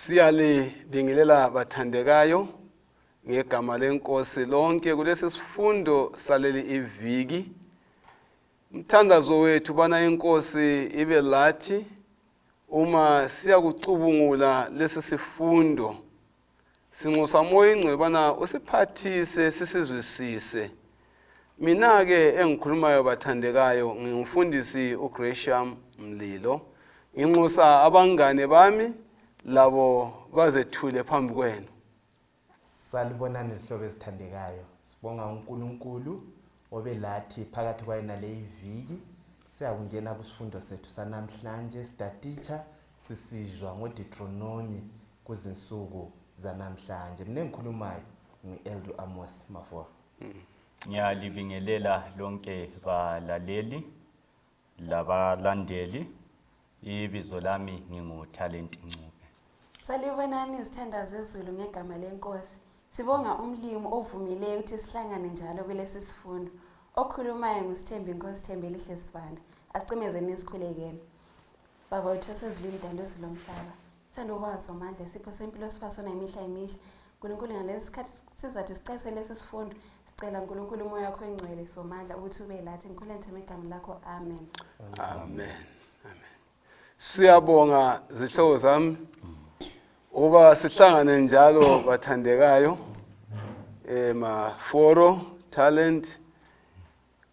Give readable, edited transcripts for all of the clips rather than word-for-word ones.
Siyalibingelela bathandekayo ngegama lenkosi lonke kulesi sifundo saleli iviki. Mthandazo wethu bana inkosi ibe lathi uma siyakucubungula lesi sifundo. Sinxusa moya ingcwele bana usiphathise sisizwisise. Mina ke engikhulumayo bathandekayo ngingumfundisi uGRESHAM MLILO. Nginxusa abangane bami labo bazethule phambi kwenu. Salibonani izihlobo ezithandekayo. Sibonga uNkulunkulu obelathi phakathi kwayena le iviki. Siyakungena kusifundo sethu sanamhlanje sitatitsha sisizwa ngoDeuteronomy kuzinsuku zanamhlanje. Mina engikhulumayo ngiElder AMOS MAFORO. Ngiyalibingelela lonke balaleli labalandeli. Ibizo lami nginguTalent NCUBE. Salibonani izithandwa zezulu ngegama lenkosi. Sibonga umlimi ovumileyo ukuthi sihlangane njalo kulesi sifundo. Okhulumayo ngusithembi inkosi Thembelihle Sibanda. Asicimezeni isikhulekeni. Baba wethu osezulwini mdalo wezulu lomhlaba. Sithanda ukuba somandla isipho sempilo sifasona imihla imihla. Nkulunkulu ngalesi sikhathi sizathi siqese lesi sifundo. Sicela uNkulunkulu umoya wakho engcwele somandla ukuthi ube lathi ngikhulekela igama lakho. Amen. Amen. Siyabonga zihlobo zami uba sihlangane njalo bathandekayo MAFORO talent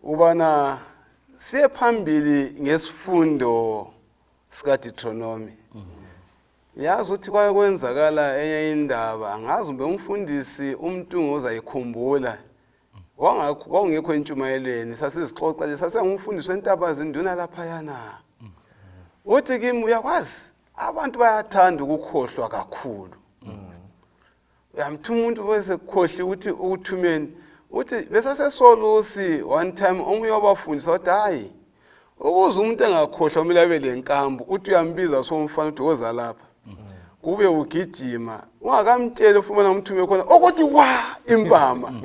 ubana siye phambili ngesifundo sika Deuteronomy. Yazi ukuthi kwaye kwenzakala enye indaba angazi ube umfundisi umuntu ozayikhumbula kwangekho entshumayelweni sasizixoxa lesa ngumfundisi wentaba zinduna lapha yana. Uthi kimi uyakwazi abantu bayathanda ukukhohlwa kakhulu. Uyamthu umuntu bese khohli uthi ukuthumeni uthi besasesolusi one time omunye wabafundisa wathi hayi ukuze umuntu engakhohlwa kumele abe lenkambu uthi uyambiza somfana uthi woza lapha kube ugijima ungakamtshela ufumana umthume khona ukuthi wa impama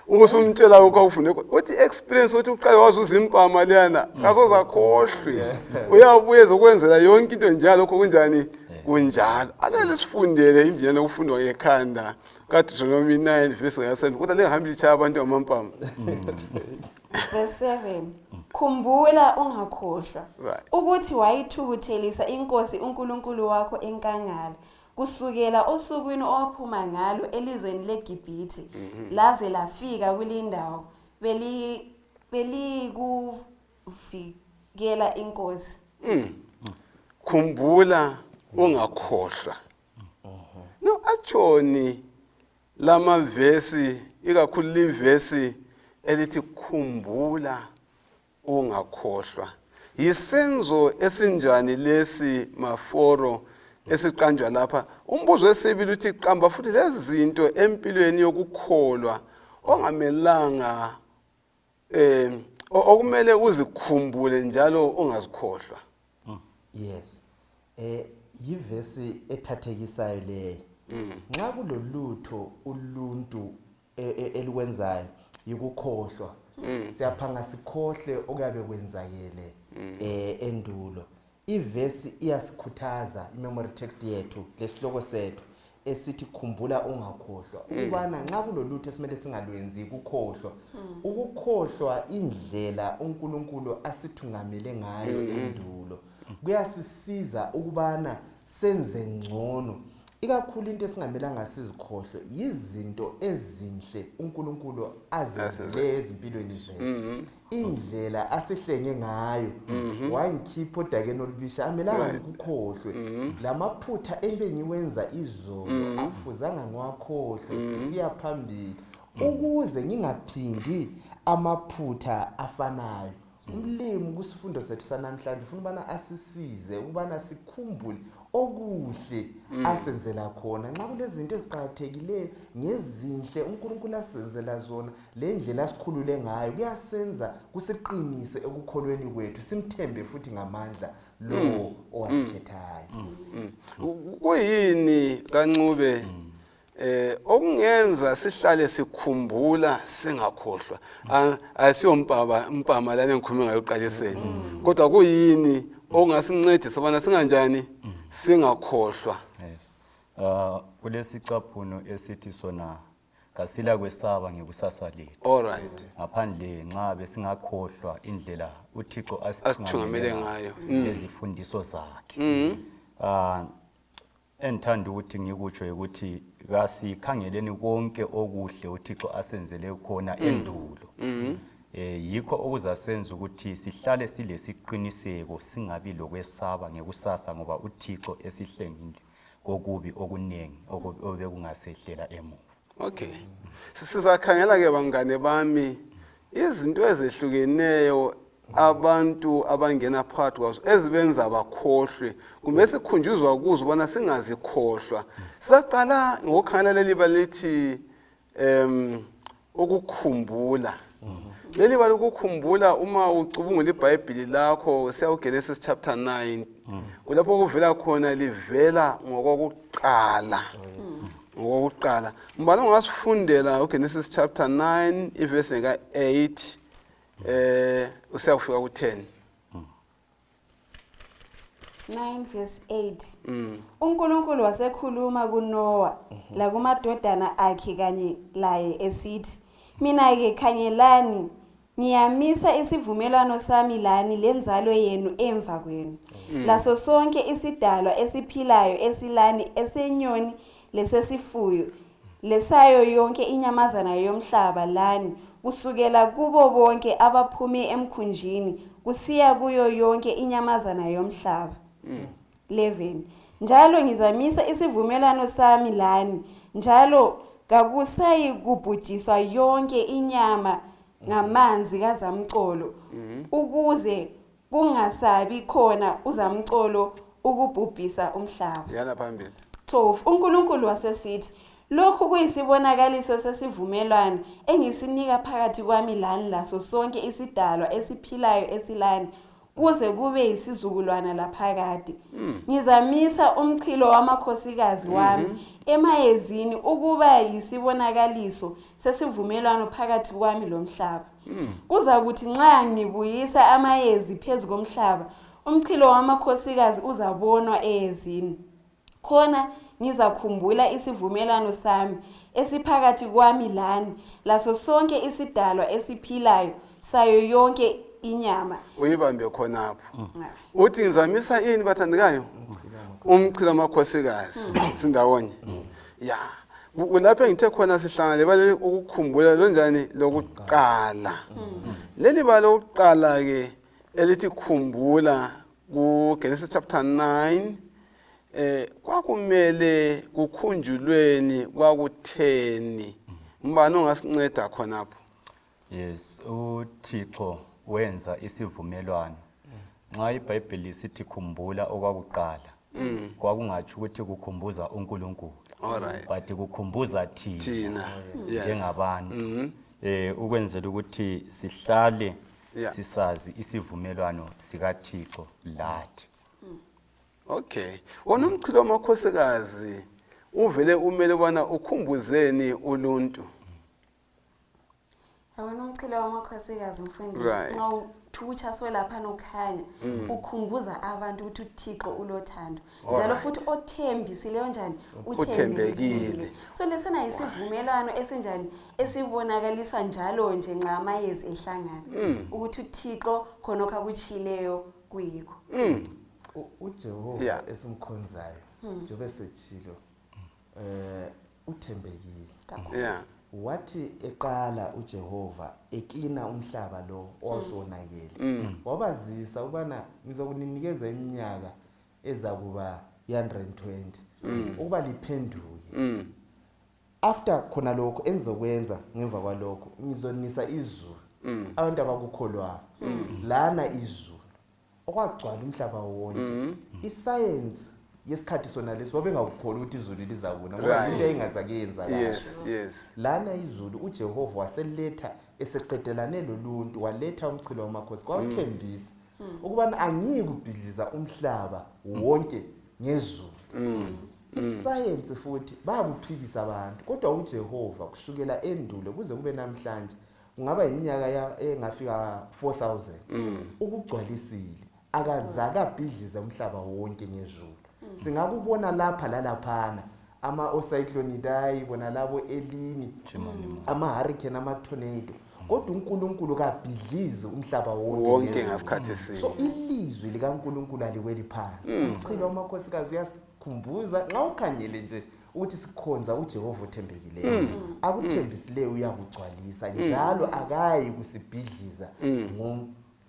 usumtshela ukawufune uthi experience uthi uqale wazuza impama leyana kazoza khohlwe uyabuye zokwenzela yonke into njalo lokho kunjani kunjalo alele sifundele indlela ukufundwa ekhanda kaDeuteronomy 9 verse 7 kodwa lengahambi chaya abantu amampama. Verse 7. Khumbula ungakhohlwa ukuthi wayithukuthelisa inkosi uNkulunkulu wakho enkangala kusukela osukwini owaphuma ngalo elizweni leGibhithe laze lafika kulindawo belikuvikela inkosi. Khumbula ungakhohlwa. No achoni lama verse ikakhulu livesi elithi khumbula ungakhohlwa. Yisenzo esinjani lesi MAFORO esiqanjwa lapha? Umbuzo wesibili uthi qamba futhi lezi zinto empilweni yokukholwa ongamelanga okumele uzikhumbule njalo ungazikhohlwa. Yes. Yivesi ethathekisayo leyo. Nxa kulolutho uluntu elikwenzayo yikukhohlwa. Siyaphanga sikhohle okuyabe kwenzakele endulo. Ivesi iyasikhuthaza imemory text yethu lesihloko sethu esithi khumbula ungakhohlwa. Ubana nxa kulolutho esimele singalwenzi ukukhohlwa. Ukukhohlwa indlela uNkulunkulu asithungamele ngayo endulo. Kuyasisiza ukubana senze ngcono. Ikakhulu into esingamelanga sizikhohlwe yizinto ezinhle uNkulunkulu azenzile ezimpilweni zethu. Indlela asihlenge ngayo wangikhipha odakeni olubisha amelanga ukukhohlwe. Lamaphutha engiwenza izolo akufuzanga ngiwakhohlwe sisiya phambili ukuze ngingaphindi amaphutha afanayo. Umlimi kusifundo sethu sanamhlanje ufuna ubana asisize ukubana sikhumbule okuhle asenzela khona nxa kulezi zinto eziqhathekile ngezinhle uNkulunkulu asenzela zona le ndlela asikhulule ngayo kuyasenza kusiqinise ekukholweni kwethu simthembe futhi ngamandla lo owasikhethayo. Kuyini kaNCUBE okungenza sihlale sikhumbula singakhohlwa? Asiyo mpama lana engikhuluma ngayo eqaliseni kodwa kuyini ongasincedisa bona singanjani singakhohlwa. Yes. Kulesicaphuno esithi sona kasila kwesaba ngekusasa lethu. All right. Ngaphandle nxa besingakhohlwa indlela uThixo Asithungamele ngayo. Izifundiso zakhe. Enthanda ukuthi ngikutsho ukuthi kasikhangeleni konke okuhle uThixo asenzele khona endulo. Yikho okuzasenza ukuthi sihlale silesiqiniseko singabi lokwesaba ngekusasa ngoba uThixo esihlengile kokubi okunengi obekungasehlela emuva. Okay. Sizakhangela ke bangane bami izinto ezehlukeneyo abantu abangena phakathi kwazo ezibenza bakhohlwe kumbe sikhunjuzwa kuzo bona singazikhohlwa. Saqala ngokukhangela leli balithi ukukhumbula. Leli bali ukukhumbula uma ucubungula iBhayibheli lakho siya uGenesis chapter 9. Kulapho kuvela khona livela ngokokuqala. Ngokokuqala. Mbalo ngasifundela uGenesis chapter 9 iverse ka 8 usiya kufika ku 10. 9 verse 8. uNkulunkulu wasekhuluma kuNoah la kumadodana akhe kanye laye esithi, mina ke khangelani ngiyamisa isivumelwano sami lani lenzalo yenu emva kwenu. Laso sonke isidalwa esiphilayo esilani esenyoni lesesifuyo lesayo yonke inyamazana yomhlaba lani kusukela kubo bonke abaphume emkhunjini kusiya kuyo yonke inyamazana yomhlaba. 11. Njalo ngizamisa isivumelwano sami lani njalo kakusayi kubhujiswa yonke inyama ngamanzi kazamcolo ukuze kungasabi khona uzamcolo ukubhubhisa umhlaba. Yana phambili. 12. uNkulunkulu wasesithi, lokhu kuyisibonakaliso sesivumelwano engisinika phakathi kwami lani laso sonke isidalwa esiphilayo esilani kuze kube yisizukulwana laphakade. Ngizamisa umchilo wamakhosikazi wami emayezini ukuba yisibonakaliso sesivumelwano phakathi kwami lomhlaba. Kuza kuthi nxa ngibuyisa amayezi phezu komhlaba, umchilo wamakhosikazi uzabonwa eyezini. Khona ngizakhumbula isivumelwano sami esiphakathi kwami lani laso sonke isidalwa esiphilayo sayo yonke inyama. Uyibambe khonapho. Uthi ngizamisa ini bathandekayo? Umchilo wamakhosikazi sindawonye. Ya. Ulapha ngithe khona sihlangane bale ukukhumbula lonjani lokuqala. Leli balo lokuqala ke elithi khumbula ku Genesis chapter 9 kwakumele kukhunjulweni kwakutheni. Mbani ongasinceda khonapho? Yes, uThixo wenza isivumelwano. Nxa iBhayibheli sithi khumbula okwakuqala, kwakungathi ukuthi kukhumbuza uNkulunkulu. Alright. But kukhumbuza thina njengabantu. Ukwenzela ukuthi sihlale sisazi isivumelwano sikaThixo lathi. Okay. Wona umchilo wamakhosikazi uvele umele bona ukhumbuzeni uluntu. Yabona umchilo wamakhosikazi mfundisi nxa uthutsha swelapha nokhanya ukhumbuza abantu ukuthi uThixo ulothando njalo futhi othembisileyo njani uthembekile. So lesena isivumelwano esinjani esibonakalisa njalo nje nxa amayezi ehlangana ukuthi uThixo khonokho akutshileyo kuyikho. uJehova esimkhonzayo njengoba sechilo uthembekile. Yeah. Wathi eqala uJehova eklina umhlaba lo owasonakele wabazisa ubana ngizokunikeza iminyaka ezakuba 120 ukuba liphenduke. After khona lokho engizokwenza ngemva kwalokho ngizonisa izulu abantu abakukholwa lana izulu okwagcwala umhlaba wonke. Iscience yesikhathi sona lesi babengakukholwa ukuthi izulu lizakuna ngoba into engazakenza kahle. Yes. Lana izulu uJehova waseletha eseqedelane loluntu waletha umchilo wamakhosi kwawuthembisa ukubana angiyikubhidliza umhlaba wonke ngezulu. Iscience futhi bayakuphikisa abantu kodwa uJehova kusukela endulo kuze kube namhlanje kungaba iminyaka engafika 4000 ukugcwalisile akazaka bhidliza umhlaba wonke ngezulu. singakubona lapha lalaphana ama-ocyclonidae bona labo elini ama-hurricane ama-tornado kodwa uNkulunkulu kabhidlizi umhlaba wonke ngasikhathi sinye. So ilizwi likaNkulunkulu aliweli phansi. Umchilo wamakhosikazi uyasikhumbuza nxa ukhangele nje ukuthi sikhonza uJehova othembekileyo. Akuthembisileyo uyakugcwalisa njalo akayi kusibhidliza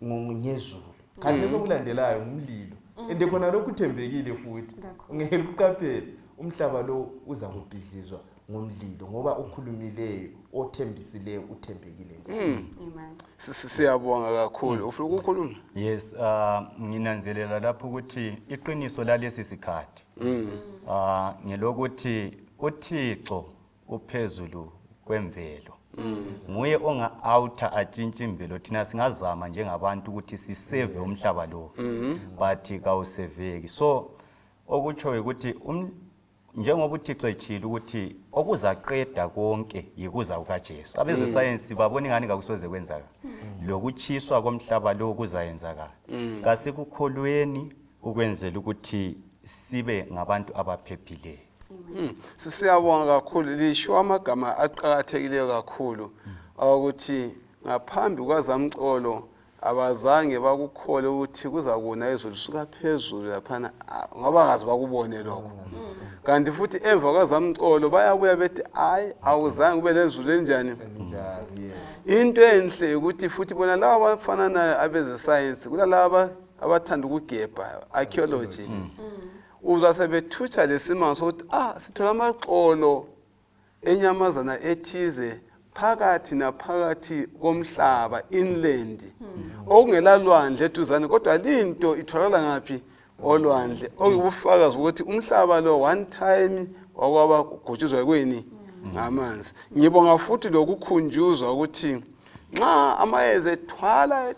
ngezulu. Kanti sokulandelayo umlilo. Ende khona lokhu uthembekile futhi. Ungeke uqaphele umhlaba lo uza kubhidlizwa ngomlilo ngoba ukhulumileyo othembisileyo uthembekile nje. Amen. Siyabonga kakhulu. Ufuna ukukhuluma? Yes, nginanzelela lapho ukuthi iqiniso lalesi sikhathi. Ngelokuthi uThixo uphezulu kwemvelo. Nguye onga-outer atshintsha imvelo thina singazama njengabantu ukuthi siseve umhlaba lo. But kawuseveki. So okutsho ukuthi njengoba uThixo etshilo ukuthi okuzaqeda konke yikuza kukaJesu. Abeze science babona ingani ngakusoze kwenzaka. Lokuchiswa komhlaba lo kuzayenzakala. Kasikukholweni ukwenzela ukuthi sibe ngabantu abaphephileyo. Siyabonga kakhulu lisho amagama aqhakathekileyo kakhulu ukuthi ngaphambi kwazamcolo abazange bakukhole ukuthi kuzakuna izulu suka phezulu laphana ngoba kazi bakubone lokho. Kanti futhi emva kwazamcolo bayabuya bethi hayi awuzange kube lezulu enjani. Into enhle ukuthi futhi bona laba abafana nayo abeze science kulalaba abathanda ukugebha archaeology. Uzasebethutsha lesimanga sokuthi sithola amaqolo enyamazana ethize phakathi naphakathi komhlaba inland okungela lwandle eduzane kodwa linto itholakala ngaphi olwandle okubufakazi ukuthi umhlaba lo one time wakwaba kugutshuzwa kweni ngamanzi. Ngibonga futhi lokukhunjuzwa ukuthi nxa amayezi ethwala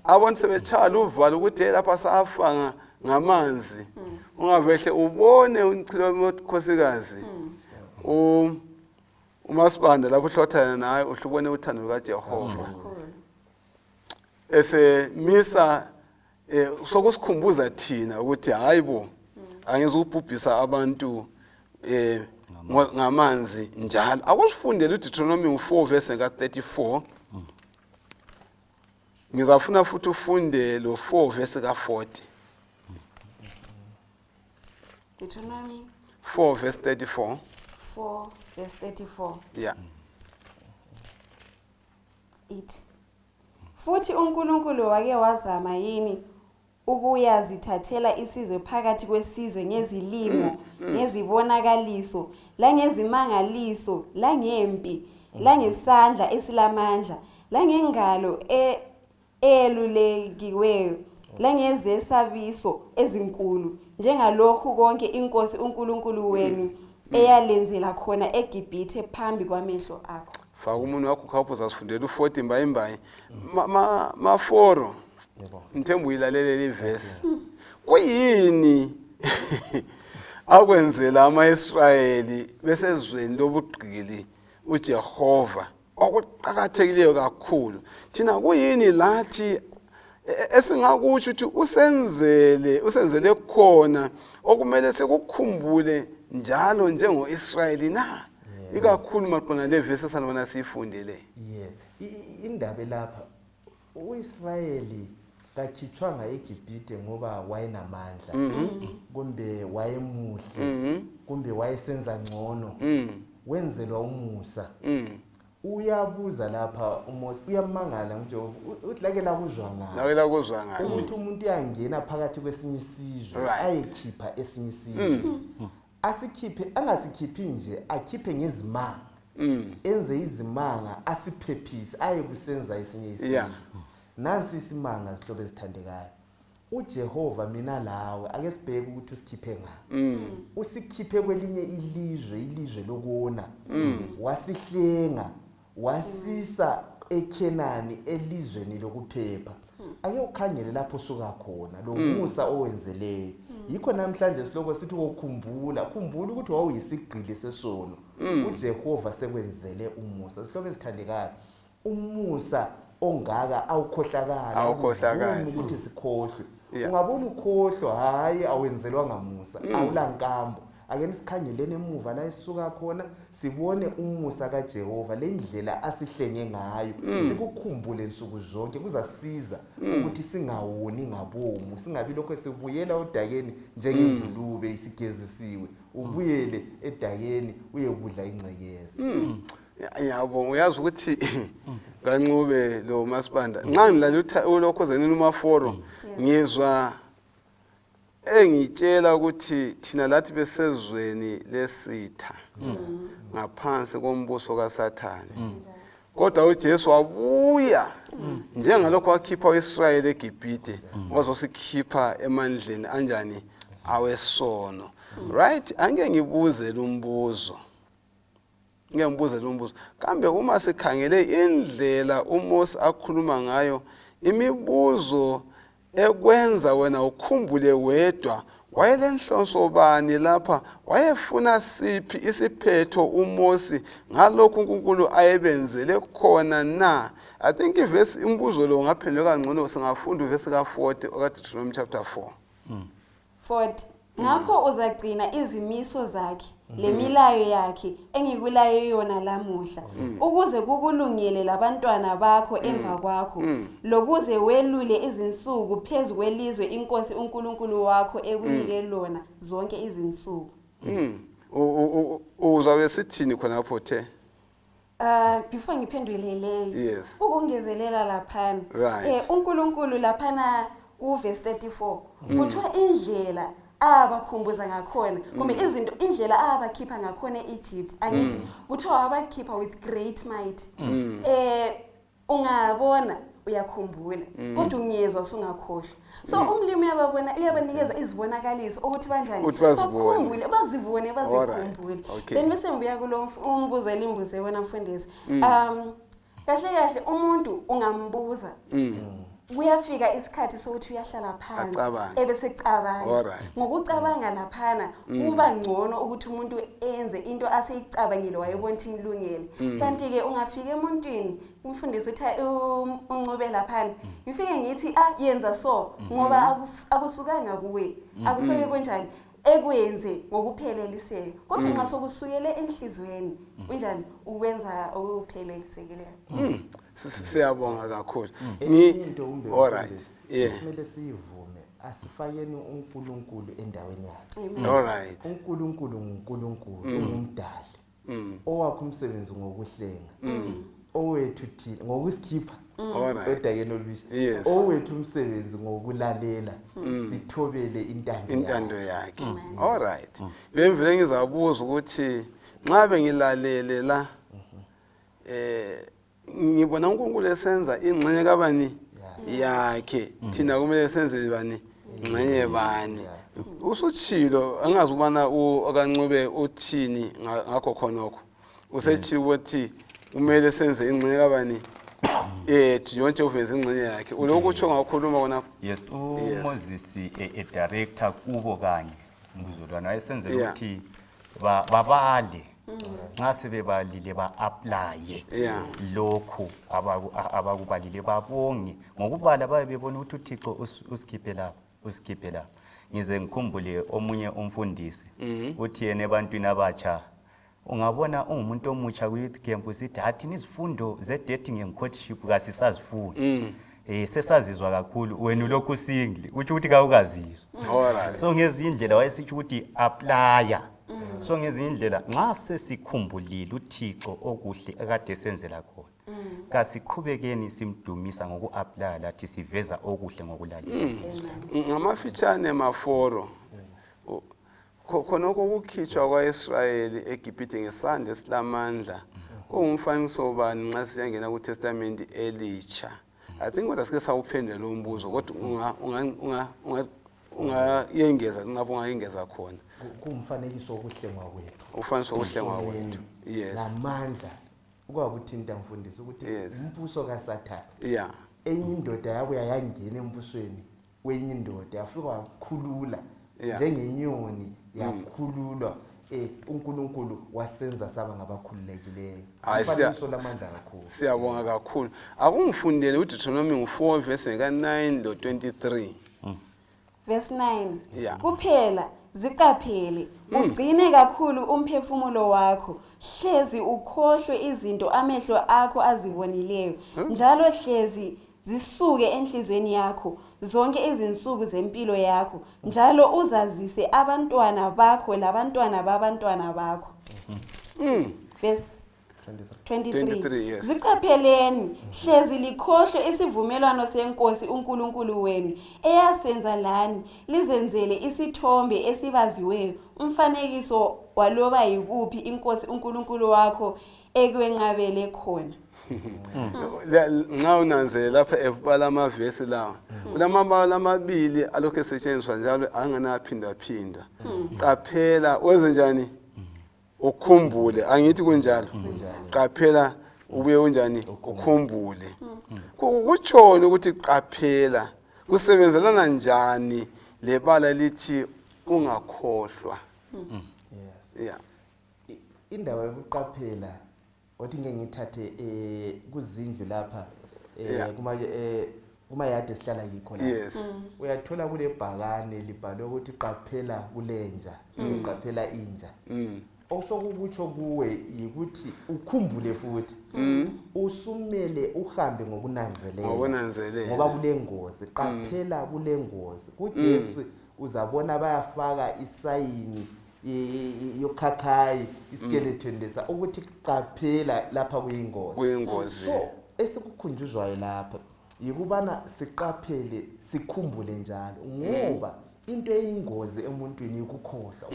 abantu sebetshaya uvalo ukuthi lapha safanga ngamanzi ungavehle ubone unchilo wamakhosikazi umasibanda lapho uhlothana naye uhlubone uthando lukaJehova esemisa sokusikhumbuza thina ukuthi hayibo angizubhubhisa abantu ngamanzi njalo. Akusifundele uDeuteronomy 4 verse 34. Ngizafuna futhi ufunde lo 4 verse 40. Deuteronomy 4 verse 34. 4 verse 34. Yeah. Ithi futhi uNkulunkulu wake wazama yini ukuyazithathela isizwe phakathi kwesizwe ngezilimo ngezibonakaliso la ngezimangaliso la ngempi la ngesandla esilamandla la ngengalo elulekiweyo la ngezesabiso ezinkulu njengalokhu konke inkosi uNkulunkulu wenu eyalenzela khona eGibhithe phambi kwamehlo akho. Faka umuntu wakho khapho zasifundela u40 imbayimbayi MAFORO. Ngithemba uyilalele le verse. Kuyini akwenzela amaIsrayeli besezweni lobugqili uJehova okuqhakathekileyo kakhulu. Thina kuyini lathi esingakutsho ukuthi usenzele khona okumele sikukhumbule njalo njengoIsrayeli na ikakhulu maqona le verse sanibona siyifundele. Indaba lapha uIsrayeli kakhitshwanga eGibhithe ngoba wayenamandla kumbe wayemuhle kumbe wayesenza ngcono wenzelwa umusa. Uyabuza lapha uMose uyamangala uJehova uthi lake la kuzwa ngani ukuthi umuntu uyangena phakathi kwesinye isizwe ayekhipha esinye isizwe asikhiphe angasikhiphi nje akhiphe ngezimanga enze izimanga asiphephise aye kusenza esinye isizwe. Nansi isimanga sihlobo ezithandekayo uJehova mina lawe ake sibheke ukuthi usikhiphe ngaphi. Usikhiphe kwelinye ilizwe lokona wasihlenga wasisa eKhenani elizweni lokuphepha. Ake ukhangele lapho suka khona lo musa owenzeleyo. Yikho namhlanje siloko sithi ukukhumbula ukuthi wawuyisigqili sesono. uJehova sekwenzele umusa. Sihlobo ezithandekayo umusa ongaka awukhohlakala ukuthi sikhohlwe ungabona ukhohlwa hayi awenzelwa ngamusa awulankambo ake nisikhangelene emuva la esisuka khona sibone umusa kaJehova lendlela asihlenge ngayo sikukhumbule insuku zonke kuzasiza ukuthi singawoni ngabomu singabi lokho sibuyela odakeni njengengulube isigezisiwe ubuyele edakeni uyekudla ingcekeza yabo uyazi ukuthi kaNcube lo masibanda nxa ngilalela ulokhoze uMaforo ngizwa engitshela ukuthi thina lathi besezweni lesitha ngaphansi kombuso kaSathane kodwa uJesu wabuya njengalokho wakhipha uIsrael eGibhite wazosikhipha emandleni anjani awesono right angeke ngibuze lumbuzo kambe uma sikhangele indlela uMose akhuluma ngayo imibuzo ekwenza wena ukhumbule wedwa wayelenhloso bani lapha wayefuna siphi isiphetho uMose ngalokho uNkulunkulu ayebenzele khona na I think ivesi imbuzo lo ngaphendula kangcono singafunda ivesi ka40 okaDeuteronomy chapter 4 40 ngakho uzagcina izimiso zakhe lemilayo yakhe engikulayo yona lamuhla ukuze kukulungele labantwana bakho emva kwakho lokuze welule izinsuku phezulu kwelizwe inkosi uNkulunkulu wakho ekunike lona zonke izinsuku uzabe sithini khona lapho the before ngiphendule leyo yes ukungezelela laphana right. uNkulunkulu laphana uverse 34 kuthiwa indlela abakhumbuza ngakhona kumbe izinto indlela abakhipha ngakhona eEgypt angithi kuthiwa abakhipha with great might ungabona uyakhumbula kodwa ungiyezwa usungakhohlwa so umlimi uyabanikeza izibonakaliso ukuthi banjani bakhumbule bazibone bazikhumbule then bese ngibuya kulo umbuzo elimbuze wena mfundisi kahle umuntu ungambuza kuyafika isikhathi sokuthi uyahlala phansi ebese cabanga ngokucabanga laphana kuba ngcono ukuthi umuntu enze into aseyicabangile wayebona ukuthi imlungele kanti ke ungafika emuntwini umfundisi uthi uNcube laphana ngifike ngithi yenza so ngoba akusukanga kuwe akusoke konjani ekwenze ngokupheleliseka kodwa nxa sokusukele enhlizweni unjani ukwenza okuphelelisekayo siyabonga kakhulu into alright kumele siyivume asifakeni uNkulunkulu endaweni yakhe alright uNkulunkulu nguNkulunkulu ungumdali owakho umsebenzi ngokuhlenga owethu thina ngokusikhipha edakeni olubisi owethu umsebenzi ngokulalela sithobele intando yakhe alright bemvele ngizabuza ukuthi nxa bengilalele la ngibona uNkulunkulu esenza ingxenye kabani yakhe thina kumele senze bani ingxenye bani usutshilo angazi ukubana okaNcube uthini ngakho khonokho usetshiwo ukuthi kumele senze ingxenye kabani yonke uveze ingxenye yakhe ulokutsho ngakhuluma kona yes uMoses director kubo kanye umzulwana wayesenzela ukuthi babale nxa sebebalile ba-aplaye lokhu abakubalile babonge ngokubala babe bebona ukuthi uThixo usikhiphe lapha ngize ngikhumbule omunye umfundisi uthi yena ebantwini abatsha ungabona ungumuntu omutsha ku-youth camp usithi hathini izifundo ze-dating and courtship kasisazifuni sesazizwa kakhulu wena ulokhu single utsho ukuthi kawukazizwa so ngezinye indlela wayesithi ukuthi aplya so ngezinye indlela nxa sesikhumbulile uThixo okuhle akade senzela khona kasiqhubekeni simdumisa ngoku-aplya lathi siveza okuhle ngokulalela ngamafitshane MAFORO khonokho ukukhitshwa kwaIsrayeli eGibhite ngesande esilamandla kungumfanekiso bani nxa siyangena kuTestament elitsha I think kodwa sike sawuphendula lo mbuzo kodwa ungayengeza ngapho ungayengeza khona kumfanekiso wokuhlengwa kwethu ufanekiso wokuhlengwa kwethu yes lamandla ukwakuthinta mfundisi ukuthi umbuso kaSathane enye indoda yabuya yangena embusweni wenye indoda yafika wakhulula njengenyoni yakhululwa uNkulunkulu wasenza saba ngabakhululekileyo umfanekiso lamandla kakhulu siyabonga kakhulu akungifundele uDeuteronomy 4 verse ka9 lo 23 verse 9 Yeah. kuphela ziqaphele ugcine kakhulu umphefumulo wakho hlezi ukhohlwe izinto amehlo akho azibonileyo njalo hlezi zisuke enhlizweni yakho zonke izinsuku zempilo yakho njalo uzazise abantwana bakho labantwana babantwana bakho. Verse 23 yes. ziqapheleni hlezi likhohlwe isivumelwano senkosi uNkulunkulu wenu eyasenza lani lizenzele isithombe esibaziweyo umfanekiso waloba yikuphi inkosi uNkulunkulu wakho ekwenqabele khona. Nxa unanzele lapha ebala amavesi lawa kulamabala amabili alokhu esetshenziswa njalo angenaphinda qaphela wenze njani ukhumbule angithi kunjalo qaphela ubuye unjani ukhumbule kutshona ukuthi qaphela kusebenzelana njani lebala lithi ungakhohlwa. Yeah. Indaba yokuqaphela othi ngeke ngithathe kuzindlu lapha kuma yadi esihlala yikho la. Yes. Uyathola kule bhakane libhalwe ukuthi qaphela kulenja uqaphela inja. Osokukutsho kuwe ukuthi ukhumbule futhi usumele uhambe ngokunanzelela ngoba kulengozi qaphela kulengozi kugetsi uzabona bayafaka isayini yokhakhayi iskeleton lesa ukuthi qaphela lapha kuyingozi. So esikukhunjuzwayo lapha yikubana siqaphele sikhumbule njalo ngoba into eyingozi emuntwini ukukhohlwa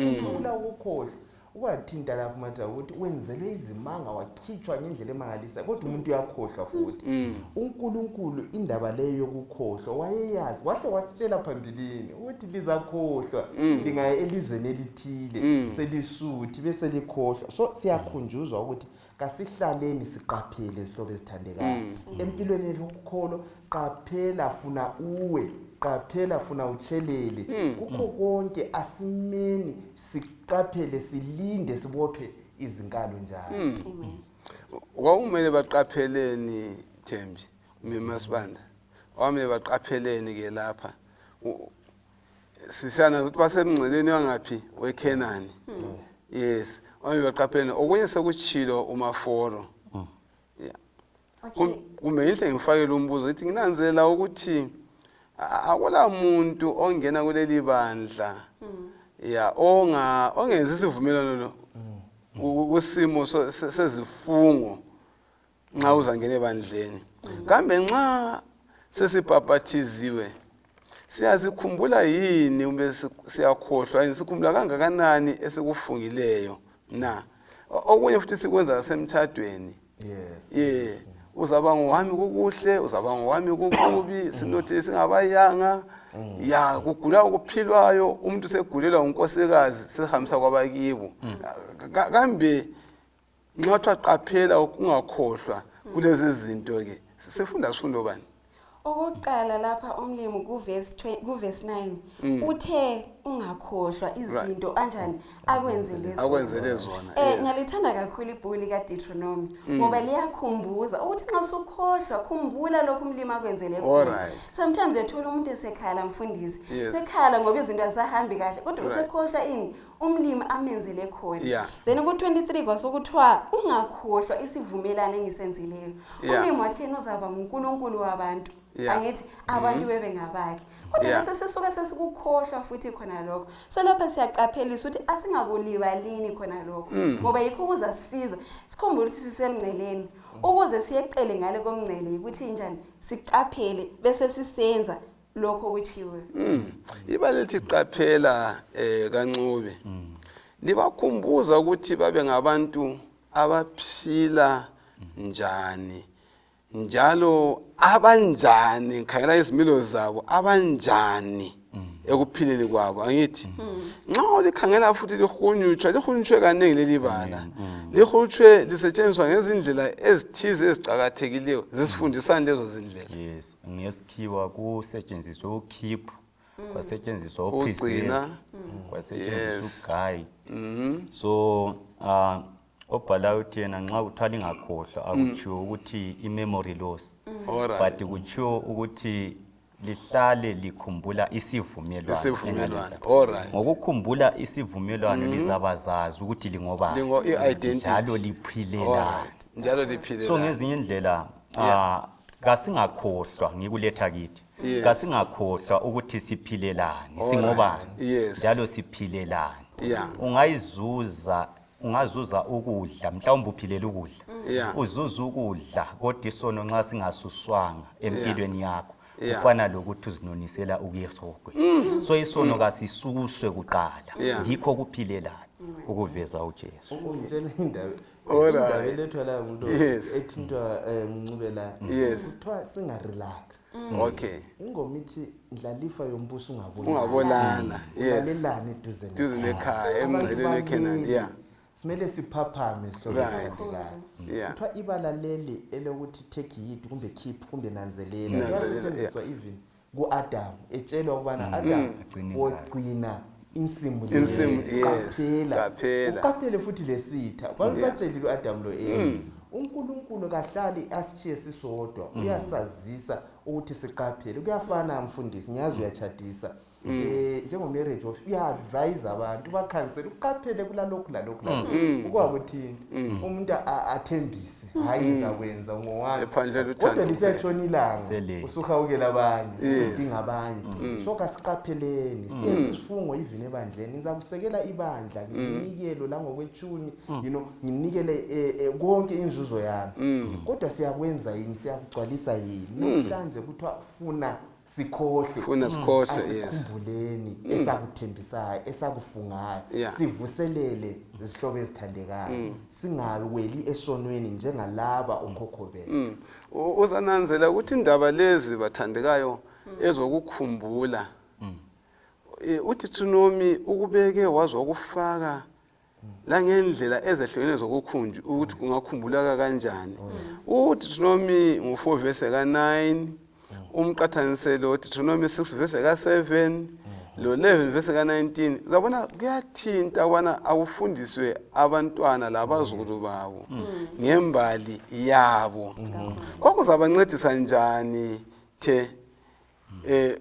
ukukhohlwa ukwathinta lapho matha ukuthi wenzelwe izimanga wakhitshwa ngendlela emangalisa kodwa umuntu uyakhohlwa futhi. uNkulunkulu indaba leyo yokukhohlwa wayeyazi wahle wasitshela phambilini ukuthi lizakhohlwa lingaya elizweni elithile selisuthi bese likhohlwa. So siyakhunjuzwa ukuthi kasihlaleni siqaphele izihlobo ezithandekayo empilweni yokukholo qaphela funa uwe qaphela funa utshelele kukho konke asimeni siqaphele silinde sibophe izinkalo njalo. Wawumele baqapheleni Thembi uMasibanda wawumele baqapheleni ke lapha sisana ukuthi basemngceleni wangaphi weKenani. Yes wawumele baqapheleni okunye sekuchilo uMaforo. Kumele inhle ngifakele umbuzo ukuthi nginanzela ukuthi akula muntu ongena kuleli bandla ongenza isivumelwano kusimo sezifungo nxa uzangena ebandleni kambe nxa sesibhabhathiziwe siyazikhumbula yini ube siyakhohlwa yini sikhumbula kangakanani esikufungileyo na okunye futhi sikwenza semtshadweni. Yes. Uzaba ngowami kukuhle uzaba ngowami kukubi sinothi singabayanga kugula ukuphilwayo umuntu segulelwa unkosikazi sehambisa kwabakibo kambe nxa qaphela ukungakhohlwa kulezi zinto ke sifunda sifundo bani. Okokuqala lapha umlimi kuverse 9 uthe ungakhohlwa izinto kanjani akwenzele zona. Ngiyalithanda kakhulu ibhuku ka Deuteronomy ngoba liyakhumbuza ukuthi nxa usukhohlwa khumbula lokhu umlimi akwenzele khona. Sometimes ethola umuntu esekhala mfundisi sekhala ngoba izinto azisahambi kahle kodwa usekhohlwa ini umlimi amenzele khona. Then ku 23 kwasokuthiwa ungakhohlwa isivumelano engisenzileyo. Umlimi wathina uzaba uNkulunkulu wabantu angithi abantu bebe ngabakhe kodwa bese sisuka sesikukhohlwa futhi khona lokho. So lapha siyaqaphelisa ukuthi asingakulibalini khona lokho ngoba yikho kuzasiza sikhumbule ukuthi sisemngceleni ukuze siyeqele ngale komngcele ukuthi njani siqaphele bese sisenza lokho kuchiwe. Ibale lithi qaphela kaNcube libakhumbuza ukuthi babe ngabantu abaphila njani njalo abanjani khangela izimilo zabo abanjani ekuphileni kwabo angithi nxa likhangela futhi lihunyutshwe kaningi leli bala lihunyutshwe lisetshenziswa ngezindlela ezithize eziqhakathekileyo zisifundisana lezo zindlela. Yes ngesikhiwa kusetshenziswa ukeep kwasetshenziswa upreserve kwasetshenziswa uguide. So obhalayo uthi yena nxa uthwala ingakhohlwa akutshiwo ukuthi i-memory loss but kutshiwo ukuthi lihlale likhumbula isivumelwano. Alright. Ngokukhumbula isivumelwano lizabazazi ukuthi lingobani. I-identity. Njalo liphilelana. Njalo liphilelana. So ngezinye indlela kasingakhohlwa ngikuletha kithi. Kasingakhohlwa ukuthi siphilelane singobani. Njalo siphilelane. Ungazuza ukudla mhlawumbe uphilela ukudla. Uzuza ukudla kodwa isono nxa singasuswanga empilweni yakho. Ufana lokuthi uzinonisela ukuyesokwe. So isono kasisuswe kuqala. Ngikho kuphilelana ukuveza uJesu. Ngitshela indaba elethwa la umuntu ethintwa uNcube la. Kuthiwa singarelax. Okay. Ingoma ithi ndlalifa yombuso ungabolana. Lalelane duze nekhaya emngceleni eKenani. Simele siphaphame sihloko ezithandekayo. Kuthiwa ibala leli elokuthi take heed kumbe keep kumbe nanzelela. Yasetshenziswa even ku-Adam etshelwa ukubana Adam wogcina insimu qaphela. Uqaphele futhi lesitha. Batshelile uAdam lo Eva. uNkulunkulu kahlali asitshiye sisodwa uyasazisa ukuthi siqaphele. Kuyafana mfundisi ngiyazi uyachadisa. Njengo marriage of advise abantu bakhansela uqaphele kulalokhu ukwakuthini umuntu athembise hayi ngizakwenza ngowami kodwa lisiyatshona ilanga usuhawukela abanye usudinga abanye so kasiqapheleni siyenze isifungo even ebandleni ngizakusekela ibandla nginikelo la ngokwetshumi nginikele konke inzuzo yami kodwa siyakwenza yini siyakugcwalisa yini namhlanje kuthiwa funa sikhohle asikhumbuleni esakuthembisayo esakufungayo sivuselele izihlobo ezithandekayo singaweli esonweni njengalaba okhokho bethu. Uzananzela ukuthi indaba lezi bathandekayo ezokukhumbula uThixonomi ukubeke wazi ukufaka la ngendlela ezehlukene zokukhunju ukuthi kungakhumbulaka kanjani. uThixonomi ngo4 verse ka9 umqathaniselo Deuteronomy 6 verse ka7 lo 11 verse ka19 uzabona kuyathinta ukubana akufundiswe abantwana labazukulu babo ngembali yabo. Kwakuzabancedisa njani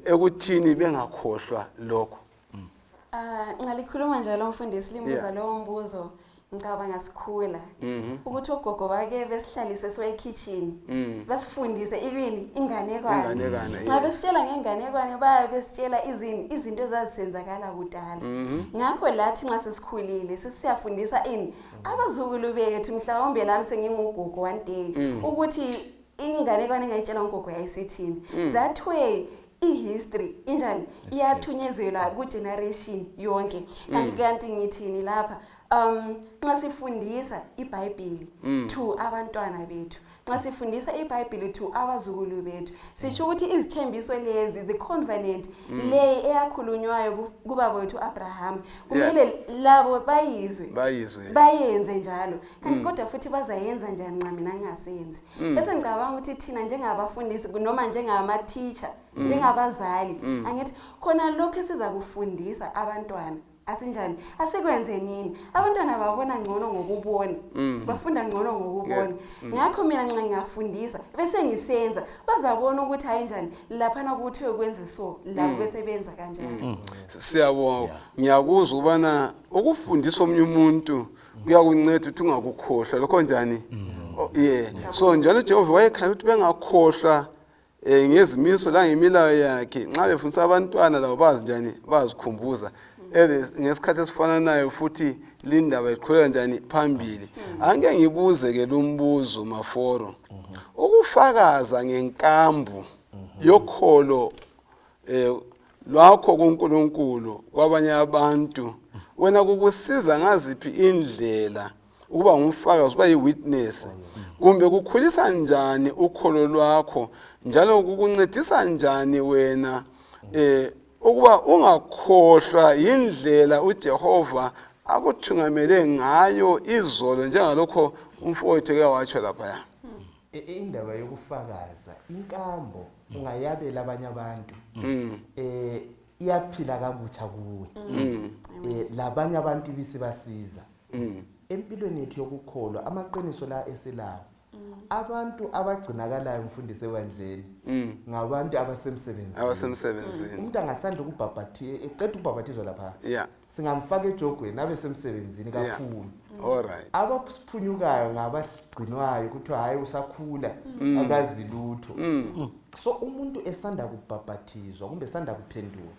ekuthini bengakhohlwa lokho? Ngalikhuluma njalo mfundisi limbuza lo mbuzo ngicabanga ngasikhula ukuthi ogogo bake besihlalise so ekitchen basifundise ikini inganekwane ngabe sitshela ngenganekwane baya besitshela izinto ezazisenzakala kudala ngakho lathi nxa sesikhulile sisiyafundisa abazukulu bethu mhlawumbe nami sengingugogo one day ukuthi inganekwane engayitshela ngogogo yayisithini that way history injani iyathunyezela ku generation yonke kanti ngithini lapha nxa sifundisa iBhayibheli to abantwana bethu nxa sifundisa iBhayibheli to abazukulu bethu sisho ukuthi izithembiso lezi the covenant le eyakhulunywayo kubaba wethu Abraham kumele labo bayenze njalo kanti kodwa futhi bazayenza njani nxa mina ngingasenzi bese ngicabanga ukuthi thina njengabafundisi noma njengama teacher njengabazali angithi khona lokho sizakufundisa abantwana asinjani asikwenze nini abantwana babona ngcono ngokubona bafunda ngcono ngokubona ngakho mina nxa ngiyafundisa bese ngisenza bazabona ukuthi hayi njani lapha nakuthiwe kwenze so labo bese benza kanjani. Siyabonga ngiyakuzwa ubana ukufundisa omunye umuntu kuyakunceda ukuthi ungakukhohlwa lokho njani so njalo Jehova wayekhaya ukuthi bengakhohlwa ngezimiso la ngemilayo yakhe nxa befundisa abantwana labo bazi njani bazikhumbuza ngesikhathi esifana nayo futhi lindaba iqhubeka njani phambili. Angeke ngibuze ke lo mbuzo MAFORO ukufakaza ngenkambu yokholo lwakho kuNkulunkulu kwabanye abantu wena kukusiza ngaziphi indlela ukuba ngumfakazi uba yiwitness kumbe kukhulisa njani ukholo lwakho njalo kukuncedisa njani wena ukuba ungakhohlwa indlela uJehova akuthungamele ngayo izolo njengalokho umfowethu ke watsho lapha. Indaba yokufakaza inkambo ungayabela abanye abantu iyaphila kabutsha kuwe labanye abantu bisibasiza empilweni yethu yokukholwa amaqiniso la esilawo abantu abagcinakalayo mfundisi ewandleni ngabantu abasemsebenzini umuntu angasanda ukubhabhathizwa eqeda ukubhabhathizwa lapha singamfaka ejogweni abe semsebenzini kakhulu alright abaphunyukayo ngabagcinwayo kuthiwa hayi usakhula akazi lutho so umuntu esanda kubhabhathizwa kumbe esanda kuphenduka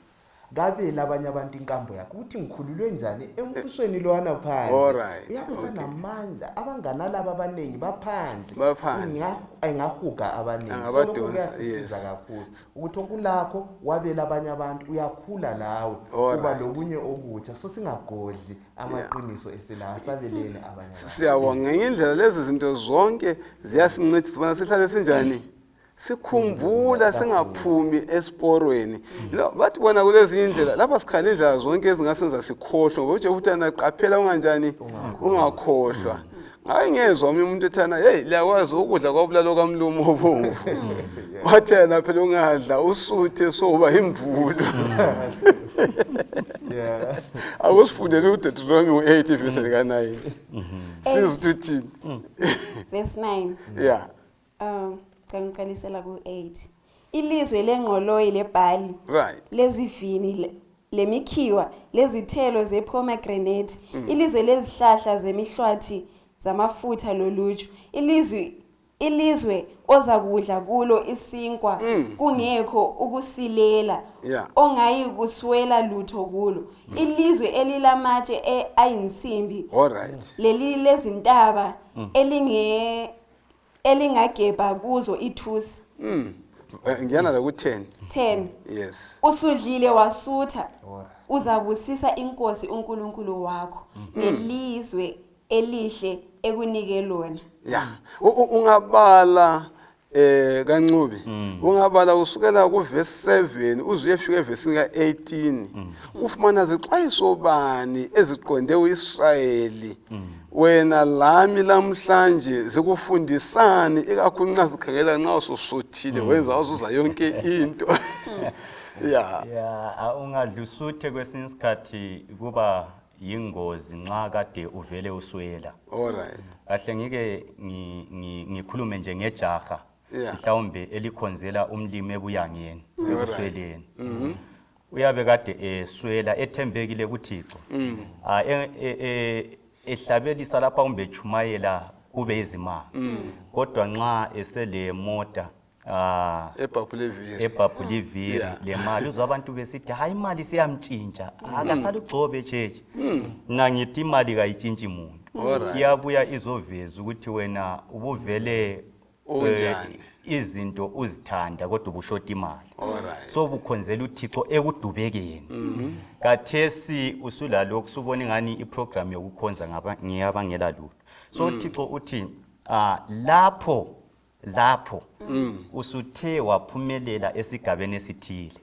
ngabe labanye abantu inkambo yakhe ukuthi ngikhululwe njani emfusweni lowana phandle uyabe sanamandla abanganalaba abaningi baphandle engahuga abaningi so kuyasiza kakhulu ukuthi okulakho wabela abanye abantu uyakhula lawe kuba lokunye okutsha so singagodli amaqiniso esela asabelene abanye abantu siyabonga ngendlela lezi zinto zonke ziyasincedisa bona sihlale sinjani sikhumbula singaphumi esporweni bathi bona kulezi indlela lapha sikhale indlela zonke ezingasenza sikhohlwe ngoba futhi anaqaphela unganjani ungakhohlwa ngaye ngezwe umuntu ethana hey liyakwazi ukudla kwabulalo kamlumo obomvu wathena phela ungadla usuthe soba imvulo akusifundele uDeuteronomy 8 verse 9 sizithuthini verse 9 Kanqalisela ku8 ilizwe lengqoloyi lebhali lezivini lemikhiwa lezithelo zepomegranate ilizwe lezihlahla zemihlwathi zamafutha loluju ilizwe ozakudla kulo isinkwa kungekho ukusilela ongayi kuswela lutho kulo ilizwe elilamatshe ayinsimbi leli lezintaba elingagebha kuzo ithusi ngiyana la ku10 yes usudlile wasutha uzabusisa inkosi uNkulunkulu wakho ngelizwe elihle ekunike lona ungabala kaNcube ungabala usukela ku verse 7 uze uyefika evesini ka18 ufumana zixwayiso bani eziqonde uIsrayeli wena lami lamhlanje zikufundisani ikakhulu nxa sikhangela nxa ususuthile wenza uzuza yonke into ungadlusuthe kwesinye isikhathi kuba yingozi nxa kade uvele uswela alright kahle ngike ngikhulume nje ngejaha mhlawumbe elikhonzela umlimi ebuyangeni ekusweleni uyabe kade eswela ethembekile kuThixo ehlabelisa lapha kumbe echumayela kube izimanga kodwa nxa esele mota ebhabhuliviri le mali uzabantu besithi hayi imali siyamtshintsha akasali ugcobe cheche nangithi imali kayitshintshi umuntu iyabuya izoveza ukuthi wena ubuvele izinto uzithanda kodwa ubushota imali so bukhonzela uThixo ekudubekeni kathesi usulalokho subona ngani iprogram yokukhonza ngiyabangela lutho so uThixo uthi lapho usuthe waphumelela esigabeni esithile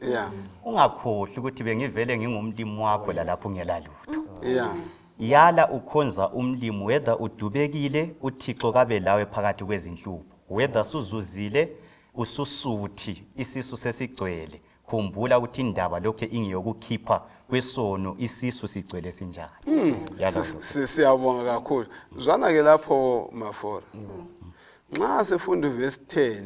ungakhohlwa ukuthi bengivele ngingumlimi wakho lapho ngela lutho yala ukhonza umlimi whether udubekile uThixo kabe lawe phakathi kwezinhlupho whether suzuzile ususuthi isisu sesigcwele khumbula ukuthi indaba lokho ingiyokukhipha kwesono isisu sigcwele sinjani siyabonga kakhulu zwana ke lapho maforo nxa sifunda uverse 10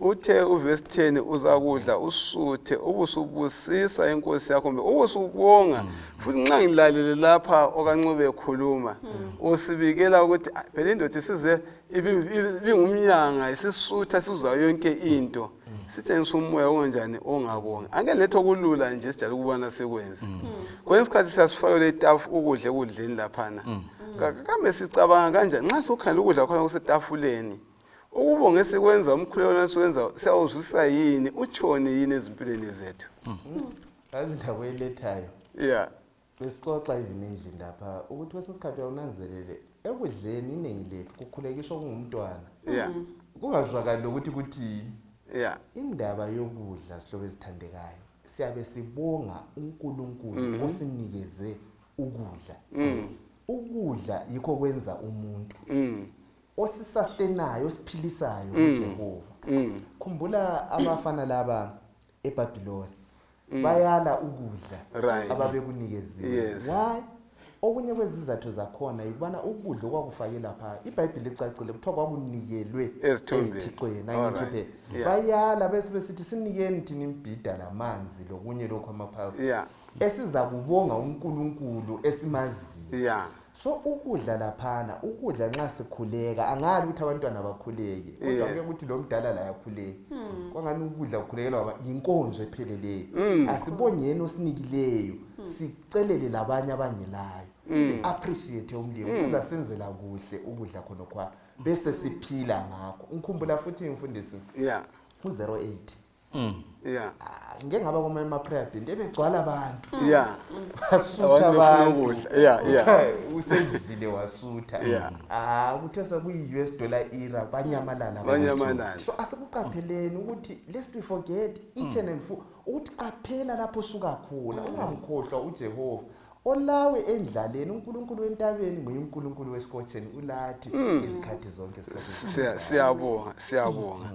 uthe uverse 10 uzakudla usuthe ubusubusisa inkosi yakho kumbe ubusubonga futhi nxa ngilalele lapha okaNcube ekhuluma usibikela ukuthi phela indoda isize ibingumnyanga isisutha siza yonke into sitshengisa umoya onganjani ongabonga angeletho kulula nje sijala ukubona sekwenza kwesikhathi siyasifakela itafu ukudla ekudleni laphana kambe sicabanga kanjani nxa sokhala ukudla khona kusetafuleni ukubonga esikwenza umkhuleko nesikwenza siyawuzwisa yini utshoni yini ezimpilweni zethu azindawo elethayo besixoxa endlini lapha ukuthi kwesikhathi awunanzelele ekudleni iningi lethu kukhulekisho kungumntwana kungazwakali ukuthi kuthini indaba yokudla sihlobo ezithandekayo siyabe sibonga uNkulunkulu osinikeze ukudla ukudla yikho kwenza umuntu osisustenayo osiphilisayo uJehova khumbula abafana laba eBhabhiloni bayala ukudla ababekunikezile why okunye kwezizathu zakhona yikubana ukudla okwakufake lapha iBhayibheli licacile kuthiwa kwakunikelwe ezithixweni ayingikhiphe bayala bese besithi sinikeni thina imbhida lamanzi lokunye lokho amaphawu esiza kubonga uNkulunkulu esimaziyo so ukudla laphana ukudla nxa sikhuleka angali ukuthi abantwana bakhuleke kodwa ke ukuthi lo mdala la yakhuleke kwangani ukudla kukhulekela yinkonzo epheleleyo asibongeni osinikileyo sicelele labanye abangelayo si appreciate umlimi ukuze senzela kuhle ukudla khona kwa bese siphila ngakho ngikhumbula futhi ngifundisi u08 ngeke ngaba kuma prayer band ebegcwala abantu basutha abantu usedlile wasutha kuthe sekuyi-US$ era banyamalala so asikuqapheleni ukuthi lest we forget eaten and full ukuthi qaphela lapho suka khona ungamkhohlwa uJehova olawe endlaleni uNkulunkulu wentabeni nguye uNkulunkulu wesikotsheni ulathi izikhathi zonke siyabonga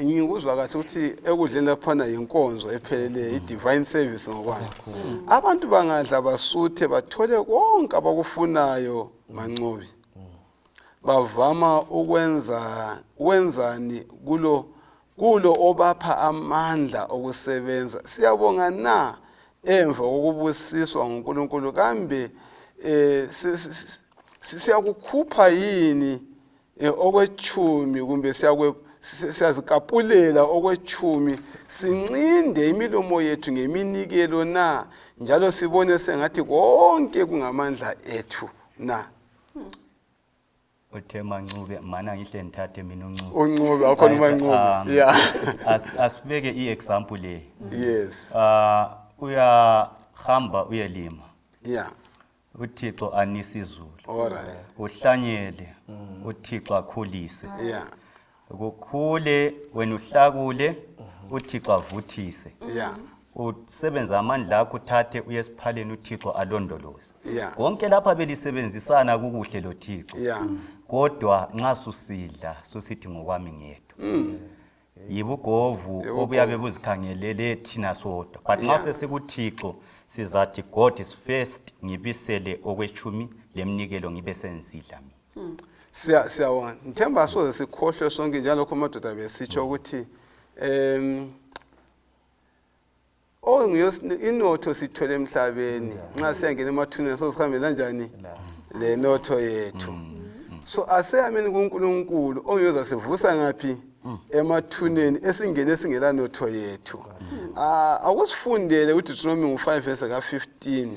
ngikuzwa kahle ukuthi ekudleni laphana yinkonzo epheleleyo i-divine service ngokwayo abantu bangadla basuthe bathole konke abakufunayo mancobi bavama ukwenzani kulo obapha amandla okusebenza siyabonga na emva kokubusiswa nguNkulunkulu kambe siyakukhupha yini okwetshumi kumbe siyazikapulela okwetshumi sincinde imilomo yethu ngeminikelo na njalo sibone sengathi konke kungamandla ethu na uthe Mancube mana ngihle ngithathe mina uNcube akhona uMancube asibeke iexample le yes uyahamba uyelima uThixo anisa izulu uhlanyele uThixo akhulise kukhule wena uhlakule uThixo avuthise usebenza amandla akho uthathe uyesiphaleni uThixo alondoloze konke lapha belisebenzisana kukuhle lo Thixo kodwa nxa susidla susithi ngokwami ngedwa yibugovu obuyabe buzikhangelele thina sodwa but nxa sesikuThixo sizathi God is first ngibisele okwetshumi lemnikelo ngibe sensidla mina siyawona ngithemba soze sikhohlwe sonke njalo lokho amadoda besitsho ukuthi inotho sithole emhlabeni nxa siyangena emathuneni sozihambela kanjani le notho yethu so aseyameni kuNkulunkulu ongiyoza sivusa ngaphi emathuneni esingene singela notho yethu akusifundele uDeuteronomy 5:15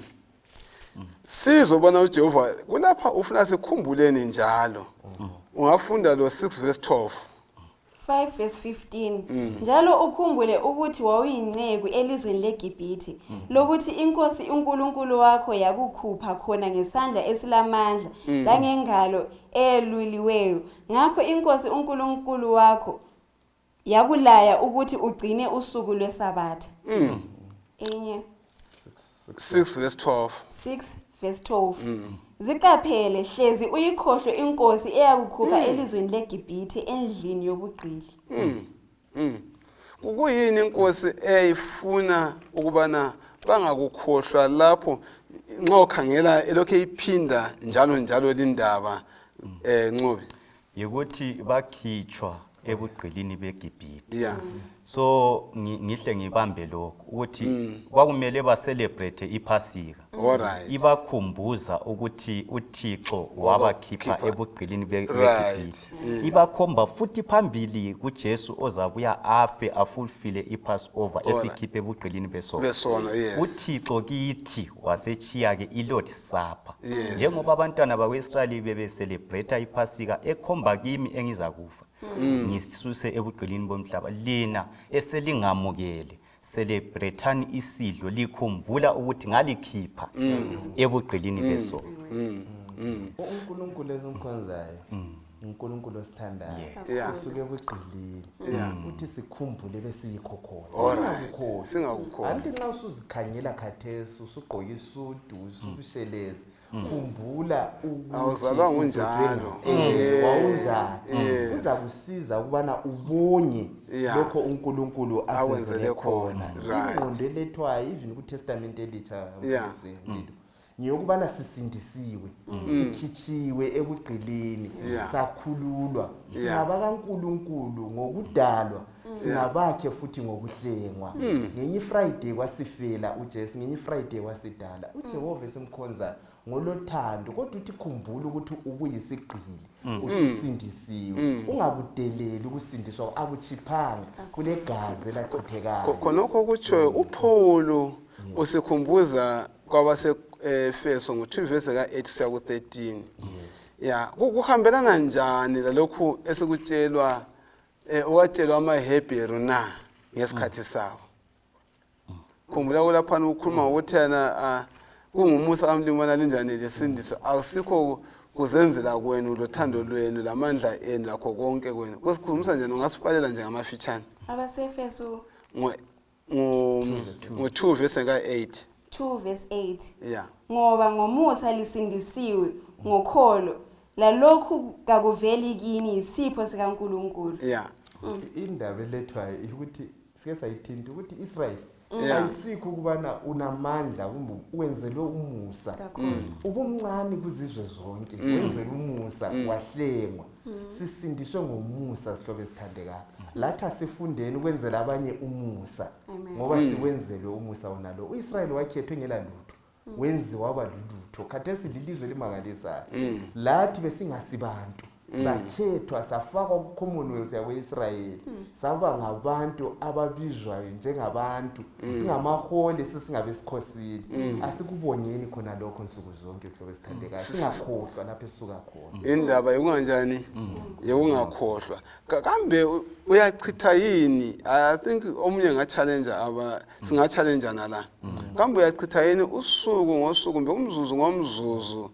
sizobona uJehova kulapha ufuna sikhumbuleni njalo ungafunda lo 6:12 5:15 njalo ukhumbule ukuthi wawuyinceku elizweni leGibhithe lokuthi inkosi uNkulunkulu wakho yakukhupha khona ngesandla esilamandla langengalo eyeluliweyo ngakho inkosi uNkulunkulu wakho yakulaya ukuthi ugcine usuku lweSabatha enye 6:12 ziqaphele hlezi uyikhohlwe inkosi eyakukhupha elizweni leGibhithe endlini yobugqili kuyini inkosi eyifuna ukubana bangakukhohlwa lapho nxa ukhangela elokhe iphinda njalo lindaba Ncube yikuthi bakhitshwa ebugqilini beGibhithe so ngihle ngibambe lokho ukuthi kwakumele ba celebrate iPhasika ibakhumbuza ukuthi uThixo wabakhipha ebugqilini beGibhithe ibakhomba futhi phambili kuJesu ozabuya afe afulfile iPassover esikhiphe ebugqilini besona uThixo kithi wasechiya ke iLord Supper njengoba abantwana bakweIsrael bebe celebrate iPhasika ekhomba kimi engizakufa ngisuse ebugqilini bomhlaba lina eselingamukele celebrateani isidlo likhumbula ukuthi ngalikhipha ebugqilini besona uNkulunkulu ezimkhonzayo uNkulunkulu osithandayo sisuke ebugqilini uthi sikhumbule besiyikho khona singakukhohlwa anti nxa usuzikhangela khathesi usugqoka isudu usubushelezi khumbula awuzalwa ngunjalo wawunjani uzakusiza ukubana ubonge lokho uNkulunkulu asenzele khona ingqondo elethwayo even kuTestament elitsha ngiyokubana sisindisiwe sikhitshiwe ebugqilini sakhululwa singaba kaNkulunkulu ngokudalwa singabakhe futhi ngokuhlengwa ngenye iFriday kwasifela uJesu ngenye iFriday kwasidala uJehova esimkhonza ngolothando kodwa uthi khumbula ukuthi ubuyisigqili ususindisiwe ungabudeleli ukusindiswa akuchiphanga kule gazi elachithekayo khonokho kutsho uPaul usikhumbuza kwabase Efeso ngo2 verse ka8 kuya ku13 kuhambelana njani lalokhu esikutshelwa owatshelwa amaHebheru na ngesikhathi sawo khumbula kulapha ukhuluma ukuthi yana kungumusa kamlimana linjani lesindiso akusikho kuzenzela kwenu lothando lwenu lamandla enu lakho konke kwenu kusikhulumisa nje ngasifalela nje ngamafitshane abasefeso ngo2 verse ka8 2 verse 8 ngoba ngomusa lisindisiwe ngokholo lalokhu kakuveli kini isipho sikaNkulunkulu indaba elethwayo ukuthi sike sayithinta ukuthi Israel ayisikho ukubana unamandla kumbe wenzelwe umusa ubumncane kuzizwe zonke wenzelwe umusa wahlengwa sisindiswe ngomusa sihlobo esithandekayo lathi sifundeni ukwenzela abanye umusa ngoba siwenzelwe umusa onalo uIsrael wakhethwe ngela lutho wenziwa waba lulutho khathesi lilizwe limangalisayo lathi besingasibantu sakhethwa safakwa ku-Commonwealth yakwe-Israel saba ngabantu ababizwayo njengabantu singamaholi sisingabesikhosini asikubongeni khona lokho nsuku zonke sihlobo esithandekayo singakhohlwa lapho esisuka khona indaba yokunganjani yokungakhohlwa kambe uyachitha yini I think omunye ngachallenge singa-challengeana la kambe uyachitha yini usuku ngosuku kumbe umzuzu ngomzuzu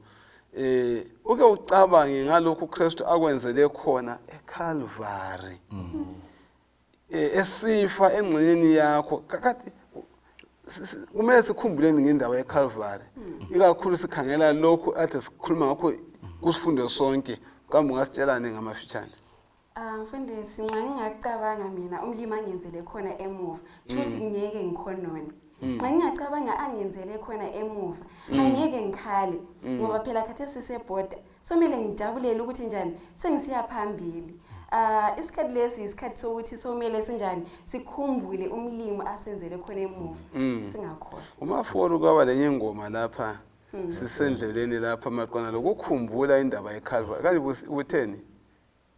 uke ucabange ngalokho uKristu akwenzele khona eCalvary esifa engconyeni yakho kakade kumele sikhumbuleni ngendaba yeCalvary ikakhulu sikhangela lokho ade sikhuluma ngakho kusifundo sonke kambe ungasitshelane ngamafitshane mfundisi ngingacabanga mina umlimi angenzele khona emuva futhi ngiyeke ngikhonone ngingacabanga angenzele khona emuva angeke ngikhale ngoba phela khathesi sisebhoda somele ngijabulele ukuthi njani sengisiya phambili isikhathi lesi isikhathi sokuthi somele senjani sikhumbule umlimi asenzele khona emuva singakhohlwa uMaforo kwaba lenye ingoma lapha sisendleleni lapha maqona lokukhumbula indaba yeCalvary kanti utheni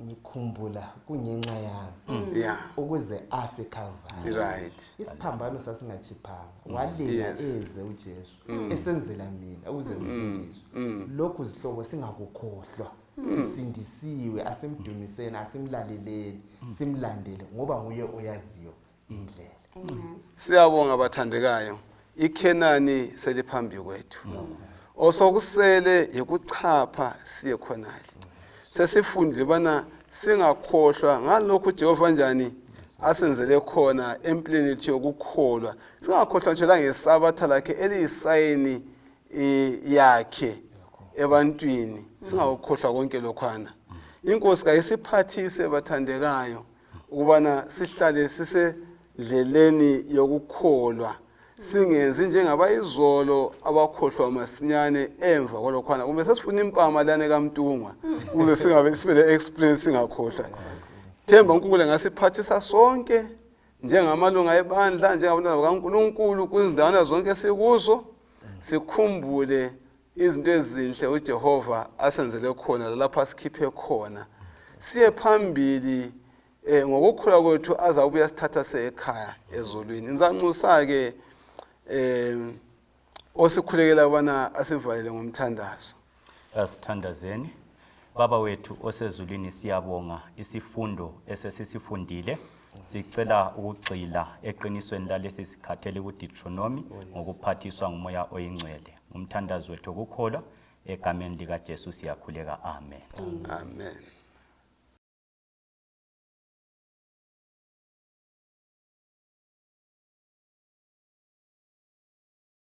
ngikhumbula kungenxa yami ukuze afe eCalvary right isiphambano sasingachiphanga walela eze uJesu esenzela mina ukuze ngisindiswe lokhu zihlobo singakukhohlwa sisindisiwe asimdumiseni asimlaleleni simlandele ngoba nguye oyaziyo indlela siyabonga abathandekayo iKhenani seliphambi kwethu osokusele yikuchapha siye khonali sesifundile bana singakhohlwa ngalokho uJehova njani asenzele khona empilweni yethu yokukholwa singakhohlwa nje la ngesabatha lakhe eliyisayini yakhe ebantwini singakhohlwa konke lokhwana inkosi kayisiphathise bathandekayo ukubana sihlale sisendleleni yokukholwa singenzi njengabayizolo abakhohlwa masinyane emva kwalokhwana kumbe sesifuna impama lana kaMntungwa ukuze singabe sibele experience singakhohlwa themba uNkulunkulu ngasiphathisa sonke njengamalunga ebandla njengabantwana bakaNkulunkulu kuzindawana zonke sikuzo sikhumbule izinto ezinhle uJehova asenzele khona lapha sikhiphe khona siye phambili ngokukhola kwethu azabuya sithatha sekhaya ezolweni nizanxusa ke osikhulekela ubana asivalele ngomthandazo asithandazeni baba wethu osezulwini siyabonga isifundo esesisifundile sicela ukugxila eqinisweni lalesi sikhathele kuDeuteronomy ngokuphathiswa ngumoya oyingcwele umthandazo wethu okukholwa egameni likaJesu siyakhuleka amen amen